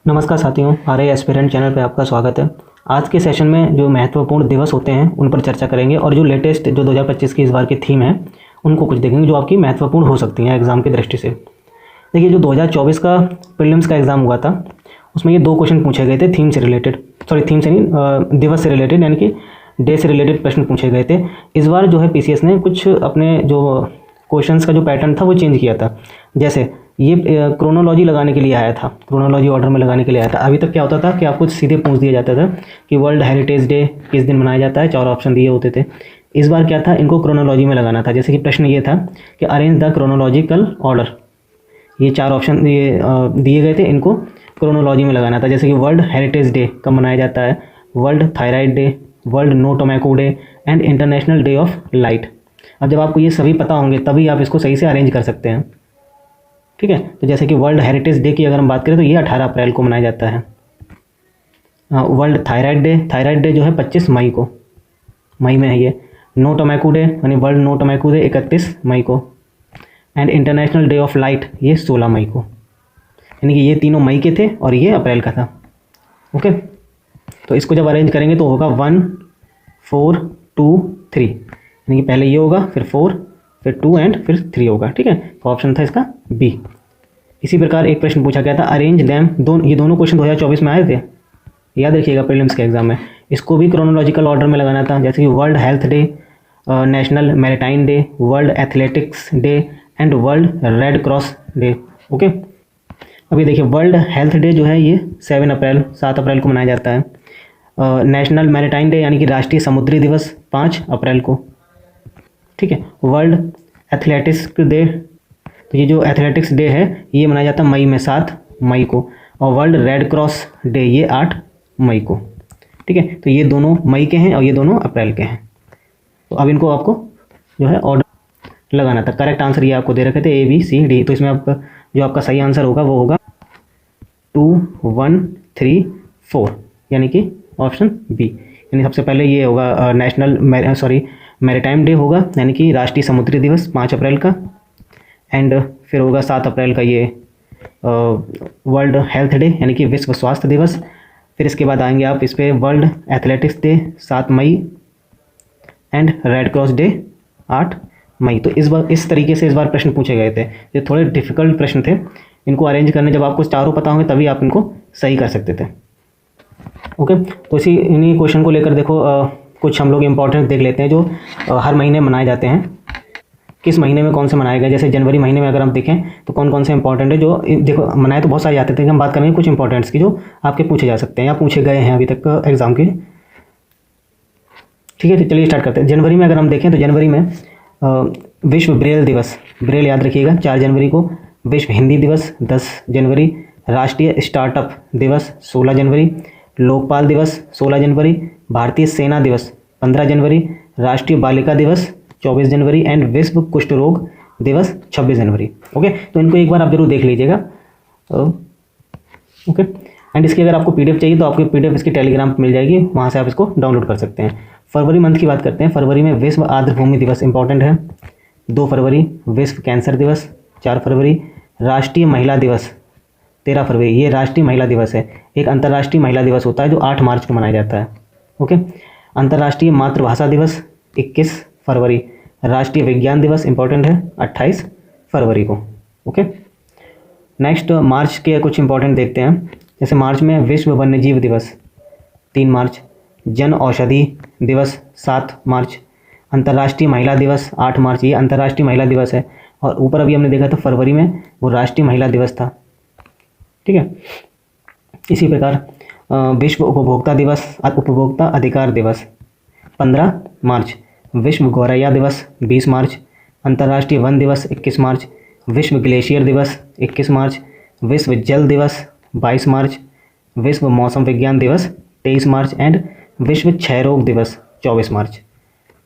नमस्कार साथियों, RI aspirant channel पे आपका स्वागत है। आज के सेशन में जो महत्वपूर्ण दिवस होते हैं उन पर चर्चा करेंगे और जो लेटेस्ट जो 2025 की इस बार की थीम है उनको कुछ देखेंगे जो आपकी महत्वपूर्ण हो सकती हैं एग्ज़ाम की दृष्टि से। देखिए, जो 2024 का प्रीलिम्स का एग्ज़ाम हुआ था उसमें ये 2 क्वेश्चन पूछे गए थे थीम से रिलेटेड, थीम से नहीं, दिवस से रिलेटेड, यानी कि डे से रिलेटेड प्रश्न पूछे गए थे। इस बार जो है पीसीएस ने कुछ अपने जो क्वेश्चंस का जो पैटर्न था वो चेंज किया था। जैसे ये क्रोनोलॉजी लगाने के लिए आया था, क्रोनोलॉजी ऑर्डर में लगाने के लिए आया था। अभी तक क्या होता था कि आपको सीधे पूछ दिया जाता था कि वर्ल्ड हेरिटेज डे किस दिन मनाया जाता है, 4 ऑप्शन दिए होते थे। इस बार क्या था, इनको क्रोनोलॉजी में लगाना था। जैसे कि प्रश्न ये था कि अरेंज द क्रोनोलॉजिकल ऑर्डर, ये 4 ऑप्शन ये दिए गए थे, इनको क्रोनोलॉजी में लगाना था। जैसे कि वर्ल्ड हेरिटेज डे कब मनाया जाता है, world thyroid day, world no tobacco day and international day of light. अब जब आपको ये सभी पता होंगे तभी आप इसको सही से अरेंज कर सकते हैं, ठीक है। तो जैसे कि वर्ल्ड हेरिटेज डे की अगर हम बात करें तो ये 18 अप्रैल को मनाया जाता है। वर्ल्ड थायराइड डे जो है 25 मई को, मई में है ये। नो टोबैको डे यानी वर्ल्ड नो टोबैको डे 31 मई को। And international day of light ये 16 मई को। यानी कि ये तीनों मई के थे और ये अप्रैल का था। ओके, तो इसको जब अरेंज करेंगे तो होगा 1 4 2 3, यानी कि पहले ये होगा, फिर 4, फिर 2 एंड फिर 3 होगा, ठीक है। तो ऑप्शन था इसका बी। इसी प्रकार एक प्रश्न पूछा गया था अरेंज दैम, ये दोनों क्वेश्चन 2024 में आए थे, याद रखिएगा प्रीलिम्स के एग्जाम में। इसको भी क्रोनोलॉजिकल ऑर्डर में लगाना था। जैसे कि world health day, national maritime day, world athletics day and world red cross day. Okay, अभी देखिए वर्ल्ड हेल्थ डे जो है ये 7 अप्रैल को मनाया जाता है। नेशनल मैरिटाइम डे यानी कि राष्ट्रीय समुद्री दिवस 5 अप्रैल को, ठीक है। वर्ल्ड एथलेटिक्स डे, तो ये जो एथलेटिक्स डे है ये मनाया जाता है मई में 7 मई को। और वर्ल्ड रेड क्रॉस डे ये 8 मई को, ठीक है। तो ये दोनों मई के हैं और ये दोनों अप्रैल के हैं। तो अब इनको आपको जो है ऑर्डर लगाना था। करेक्ट आंसर ये आपको दे रखे थे ABCD, तो इसमें आप जो आपका सही आंसर होगा वो होगा 2 1 3 4, यानी कि ऑप्शन बी। यानी सबसे पहले ये होगा नेशनल मैरिटाइम डे होगा, यानी कि राष्ट्रीय समुद्री दिवस 5 अप्रैल का। एंड फिर होगा 7 अप्रैल का ये वर्ल्ड हेल्थ डे, यानी कि विश्व स्वास्थ्य दिवस। फिर इसके बाद आएंगे आप इस पर वर्ल्ड एथलेटिक्स डे 7 मई एंड रेड क्रॉस डे 8 मई। तो इस तरीके से इस बार प्रश्न पूछे गए थे। ये थोड़े डिफिकल्ट प्रश्न थे, इनको अरेंज करने जब आपको चारों पता होंगे तभी आप इनको सही कर सकते थे। ओके, तो इन्हीं क्वेश्चन को लेकर देखो कुछ हम लोग इम्पोर्टेंट देख लेते हैं जो हर महीने मनाए जाते हैं। किस महीने में कौन से मनाए गए, जैसे जनवरी महीने में अगर हम देखें तो कौन कौन से इंपॉर्टेंट है जो देखो मनाए तो बहुत सारे जाते थे। हम बात करेंगे कुछ इंपॉर्टेंट्स की जो आपके पूछे जा सकते हैं या पूछे गए हैं अभी तक एग्जाम के, ठीक है। तो चलिए स्टार्ट करते हैं। जनवरी में अगर हम देखें तो जनवरी में विश्व ब्रेल दिवस, ब्रेल याद रखिएगा 4 जनवरी को। विश्व हिंदी दिवस 10 जनवरी, राष्ट्रीय स्टार्टअप दिवस 16 जनवरी, लोकपाल दिवस 16 जनवरी, भारतीय सेना दिवस 15 जनवरी, राष्ट्रीय बालिका दिवस 24 जनवरी एंड विश्व कुष्ठ रोग दिवस 26 जनवरी। ओके, तो इनको एक बार आप जरूर देख लीजिएगा। ओके, एंड इसकी अगर आपको PDF चाहिए तो आपको PDF इसकी टेलीग्राम पर मिल जाएगी, वहाँ से आप इसको डाउनलोड कर सकते हैं। फरवरी मंथ की बात करते हैं। फरवरी में विश्व आर्द्र भूमि दिवस इंपॉर्टेंट है 2 फरवरी, विश्व कैंसर दिवस 4 फरवरी, राष्ट्रीय महिला दिवस 13 फरवरी, ये राष्ट्रीय महिला दिवस है। एक अंतर्राष्ट्रीय महिला दिवस होता है जो 8 मार्च को मनाया जाता है। ओके, अंतर्राष्ट्रीय मातृभाषा दिवस 21 फरवरी, राष्ट्रीय विज्ञान दिवस इंपॉर्टेंट है 28 फरवरी को। ओके, नेक्स्ट मार्च के कुछ इंपॉर्टेंट देखते हैं। जैसे मार्च में विश्व वन्यजीव दिवस 3 मार्च, जन औषधि दिवस 7 मार्च, अंतर्राष्ट्रीय महिला दिवस 8 मार्च, ये अंतर्राष्ट्रीय महिला दिवस है। और ऊपर अभी हमने देखा था फरवरी में वो राष्ट्रीय महिला दिवस था, ठीक है। इसी प्रकार विश्व उपभोक्ता दिवस, उपभोक्ता अधिकार दिवस 15 मार्च, विश्व गौरैया दिवस 20 मार्च, अंतर्राष्ट्रीय वन दिवस 21 मार्च, विश्व ग्लेशियर दिवस 21 मार्च, विश्व जल दिवस 22 मार्च, विश्व मौसम विज्ञान दिवस 23 मार्च एंड विश्व क्षय रोग दिवस 24 मार्च,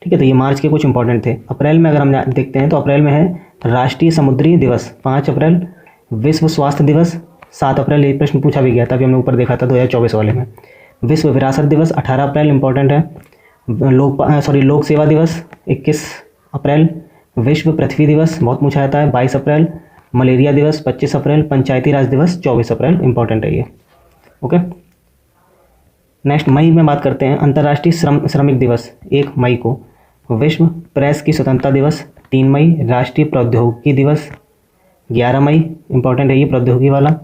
ठीक है। तो ये मार्च के कुछ इंपॉर्टेंट थे। अप्रैल में अगर हम देखते हैं तो अप्रैल में है राष्ट्रीय समुद्री दिवस 5 अप्रैल, विश्व स्वास्थ्य दिवस 7 अप्रैल, ये प्रश्न पूछा भी गया था, अभी हमने ऊपर देखा था 2024 वाले में। विश्व विरासत दिवस 18 अप्रैल इंपॉर्टेंट है। लोक सेवा दिवस 21 अप्रैल, विश्व पृथ्वी दिवस बहुत पूछा जाता है 22 अप्रैल, मलेरिया दिवस 25 अप्रैल, पंचायती राज दिवस 24 अप्रैल इंपॉर्टेंट है ये। ओके। नेक्स्ट मई में बात करते हैं, अंतर्राष्ट्रीय श्रमिक दिवस 1 मई को, विश्व प्रेस की स्वतंत्रता दिवस 3 मई, राष्ट्रीय प्रौद्योगिकी दिवस 11 मई, इंपॉर्टेंट है ये प्रौद्योगिकी वाला,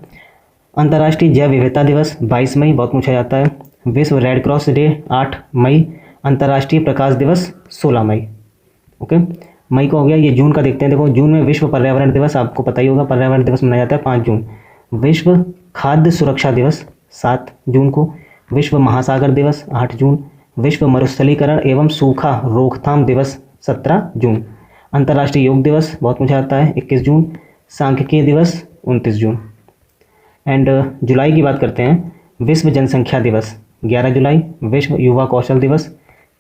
अंतर्राष्ट्रीय जैव विविधता दिवस 22 मई, बहुत पूछा जाता है, विश्व रेड क्रॉस डे 8 मई, अंतर्राष्ट्रीय प्रकाश दिवस 16 मई। ओके, मई को हो गया। ये जून का देखते हैं। देखो जून में विश्व पर्यावरण दिवस, आपको पता ही होगा पर्यावरण दिवस मनाया जाता है 5 जून, विश्व खाद्य सुरक्षा दिवस 7 जून को, विश्व महासागर दिवस 8 जून, विश्व मरुस्थलीकरण एवं सूखा रोकथाम दिवस 17 जून, अंतर्राष्ट्रीय योग दिवस बहुत पूछा जाता है 21 जून, सांख्यिकीय दिवस 29 जून। एंड जुलाई की बात करते हैं, विश्व जनसंख्या दिवस 11 जुलाई, विश्व युवा कौशल दिवस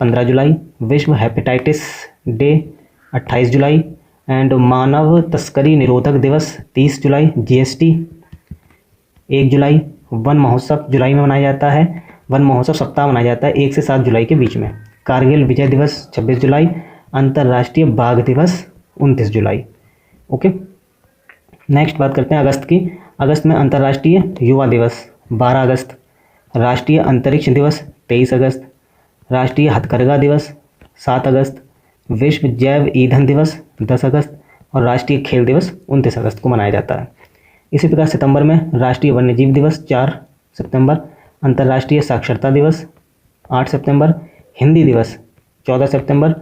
15 जुलाई, विश्व हेपेटाइटिस डे 28 जुलाई, एंड मानव तस्करी निरोधक दिवस 30 जुलाई, जीएसटी 1 जुलाई, वन महोत्सव जुलाई में मनाया जाता है, वन महोत्सव सप्ताह मनाया जाता है 1 से 7 जुलाई के बीच में, कारगिल विजय दिवस 26 जुलाई, अंतर्राष्ट्रीय बाघ दिवस 29 जुलाई। ओके, नेक्स्ट बात करते हैं अगस्त की। अगस्त में अंतर्राष्ट्रीय युवा दिवस 12 अगस्त, राष्ट्रीय अंतरिक्ष दिवस 23 अगस्त, राष्ट्रीय हथकरघा दिवस 7 अगस्त, विश्व जैव ईंधन दिवस 10 अगस्त और राष्ट्रीय खेल दिवस 29 अगस्त को मनाया जाता है। इसी प्रकार सितंबर में राष्ट्रीय वन्यजीव दिवस 4 सितंबर, अंतर्राष्ट्रीय साक्षरता दिवस 8 सितंबर, हिंदी दिवस 14 सितंबर,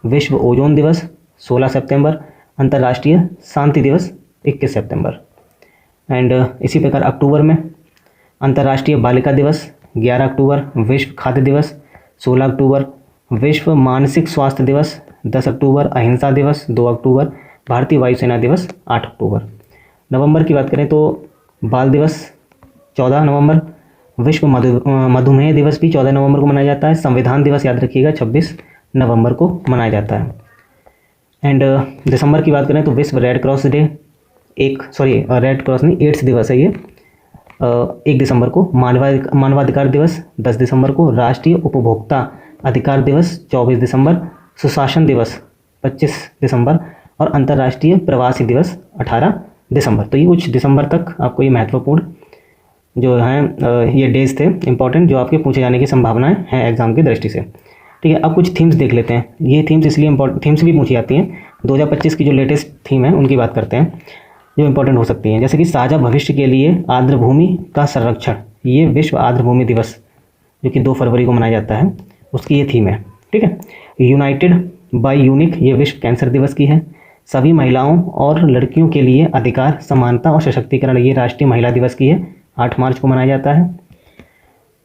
विश्व ओजोन दिवस 16 सितंबर, अंतर्राष्ट्रीय शांति दिवस 21 सितंबर। एंड इसी प्रकार अक्टूबर में अंतर्राष्ट्रीय बालिका दिवस 11 अक्टूबर, विश्व खाद्य दिवस 16 अक्टूबर, विश्व मानसिक स्वास्थ्य दिवस 10 अक्टूबर, अहिंसा दिवस 2 अक्टूबर, भारतीय वायुसेना दिवस 8 अक्टूबर। नवंबर की बात करें तो बाल दिवस 14 नवंबर, विश्व मधुमेह दिवस भी 14 नवंबर को मनाया जाता है, संविधान दिवस याद रखिएगा 26 नवंबर को मनाया जाता है। एंड दिसंबर की बात करें तो विश्व red cross day red cross नहीं एड्स दिवस है ये 1 दिसंबर को, मानवाधिकार दिवस 10 दिसंबर को, राष्ट्रीय उपभोक्ता अधिकार दिवस 24 दिसंबर, सुशासन दिवस 25 दिसंबर और अंतर्राष्ट्रीय प्रवासी दिवस 18 दिसंबर। तो ये कुछ दिसंबर तक आपको ये महत्वपूर्ण जो हैं ये डेज थे इंपॉर्टेंट, जो आपके पूछे जाने की संभावनाएं हैं एग्जाम की दृष्टि से। ठीक है, अब कुछ थीम्स देख लेते हैं। ये थीम्स इसलिए इंपॉर्टेंट, थीम्स भी पूछी जाती हैं। 2025 की जो लेटेस्ट थीम है उनकी बात करते हैं जो इंपॉर्टेंट हो सकती हैं, जैसे कि साझा भविष्य के लिए आर्द्रभूमि का संरक्षण, ये विश्व आर्द्रभूमि दिवस जो कि 2 फरवरी को मनाया जाता है उसकी ये थीम है। ठीक है, यूनाइटेड बाय यूनिक, ये विश्व कैंसर दिवस की है, सभी महिलाओं और लड़कियों के लिए अधिकार, समानता और सशक्तिकरण, ये राष्ट्रीय महिला दिवस की है, 8 मार्च को मनाया जाता है।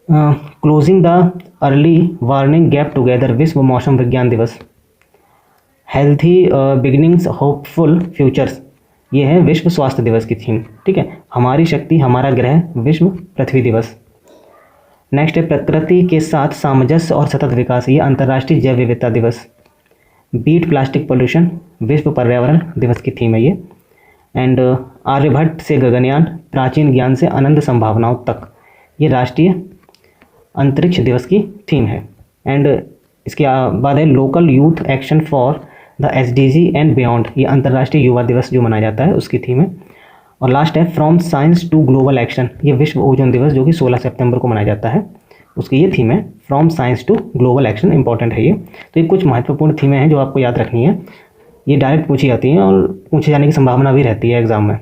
Closing the early warning gap together, विश्व मौसम विज्ञान दिवस। हेल्थी बिगिनिंग्स होपफुल फ्यूचर्स, ये है विश्व स्वास्थ्य दिवस की थीम। ठीक है, हमारी शक्ति हमारा ग्रह, विश्व पृथ्वी दिवस। नेक्स्ट है प्रकृति के साथ सामंजस्य और सतत विकास, ये अंतर्राष्ट्रीय जैव विविधता दिवस। बीट प्लास्टिक पोल्यूशन, विश्व पर्यावरण दिवस की थीम है ये। एंड आर्यभट्ट से गगनयान, प्राचीन ज्ञान से अनंत संभावनाओं तक, ये राष्ट्रीय अंतरिक्ष दिवस की थीम है। एंड इसके बाद है local youth action for the SDG and beyond, ये अंतर्राष्ट्रीय युवा दिवस जो मनाया जाता है उसकी थीम है। और लास्ट है from science to global action, ये विश्व ओजोन दिवस जो कि 16 सितंबर को मनाया जाता है उसकी ये थीम है, from science to global action, important है ये। तो ये कुछ महत्वपूर्ण थीमें हैं जो आपको याद रखनी है, ये डायरेक्ट पूछी जाती हैं और पूछे जाने की संभावना भी रहती है एग्जाम में।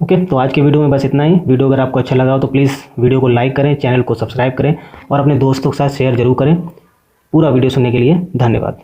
ओके, तो आज के वीडियो में बस इतना ही। वीडियो अगर आपको अच्छा लगा हो तो प्लीज़ वीडियो को लाइक करें, चैनल को सब्सक्राइब करें और अपने दोस्तों के साथ शेयर जरूर करें। पूरा वीडियो सुनने के लिए धन्यवाद।